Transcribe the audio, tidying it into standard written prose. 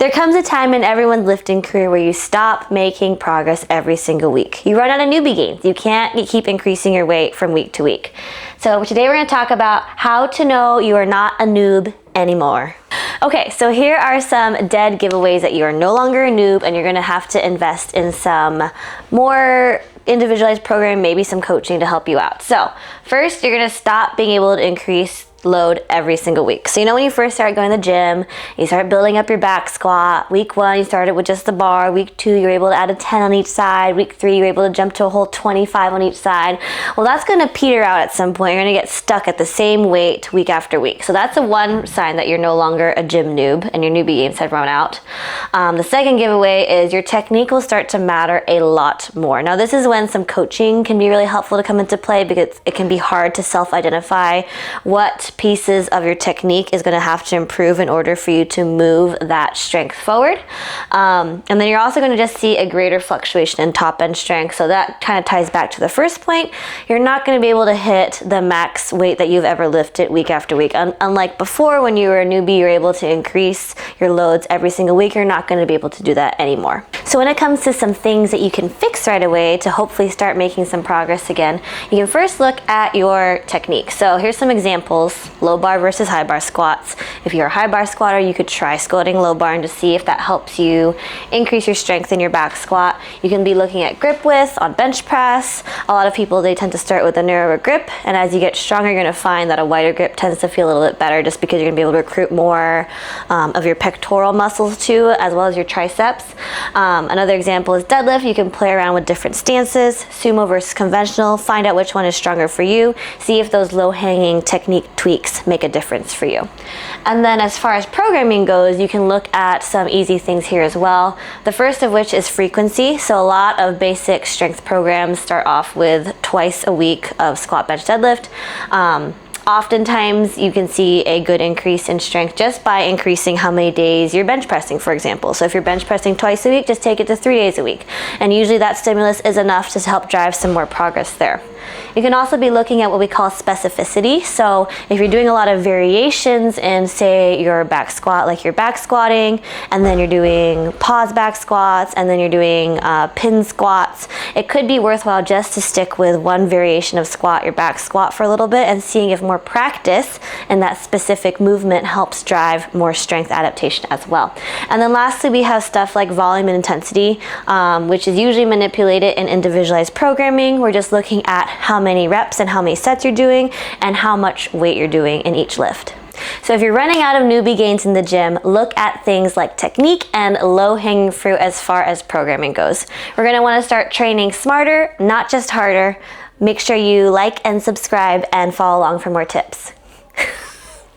There comes a time in everyone's lifting career where you stop making progress every single week. You run out of newbie gains. You can't keep increasing your weight from week to week. So today we're going to talk about how to know you are not a noob anymore. Okay, so here are some dead giveaways that you are no longer a noob and you're going to have to invest in some more individualized program, maybe some coaching to help you out. So first, you're going to stop being able to increase load every single week. So when you first start going to the gym, you start building up your back squat. Week 1, you started with just the bar. Week 2, you're able to add a 10 on each side. Week 3, you're able to jump to a whole 25 on each side. Well, that's going to peter out at some point. You're going to get stuck at the same weight week after week. So that's one sign that you're no longer a gym noob and your newbie gains have run out. The second giveaway is your technique will start to matter a lot more. Now, this is when some coaching can be really helpful to come into play because it can be hard to self-identify what pieces of your technique is going to have to improve in order for you to move that strength forward. And then you're also going to just see a greater fluctuation in top end strength. So that kind of ties back to the first point. You're not going to be able to hit the max weight that you've ever lifted week after week. Unlike before, when you were a newbie, you're able to increase your loads every single week. You're not going to be able to do that anymore. So when it comes to some things that you can fix right away to hopefully start making some progress again, you can first look at your technique. So here's some examples. Low bar versus high bar squats. If you're a high bar squatter, you could try squatting low bar and to see if that helps you increase your strength in your back squat. You can be looking at grip width on bench press. A lot of people, they tend to start with a narrower grip, and as you get stronger, you're going to find that a wider grip tends to feel a little bit better just because you're going to be able to recruit more of your pectoral muscles too, as well as your triceps. Another example is deadlift. You can play around with different stances, sumo versus conventional, find out which one is stronger for you, see if those low-hanging technique tweaks make a difference for you. And then as far as programming goes, you can look at some easy things here as well. The first of which is frequency. So a lot of basic strength programs start off with twice a week of squat, bench, deadlift. Oftentimes you can see a good increase in strength just by increasing how many days you're bench pressing, for example. So if you're bench pressing twice a week, just take it to 3 days a week. And usually that stimulus is enough to help drive some more progress there. You can also be looking at what we call specificity. So if you're doing a lot of variations in, say, your back squat, like you're back squatting, and then you're doing pause back squats, and then you're doing pin squats, it could be worthwhile just to stick with one variation of squat, your back squat, for a little bit and seeing if more practice in that specific movement helps drive more strength adaptation as well. And then lastly, we have stuff like volume and intensity, which is usually manipulated in individualized programming. We're just looking at how many reps and how many sets you're doing and how much weight you're doing in each lift. So if you're running out of newbie gains in the gym, look at things like technique and low-hanging fruit as far as programming goes. We're going to want to start training smarter, not just harder. Make sure you like and subscribe and follow along for more tips.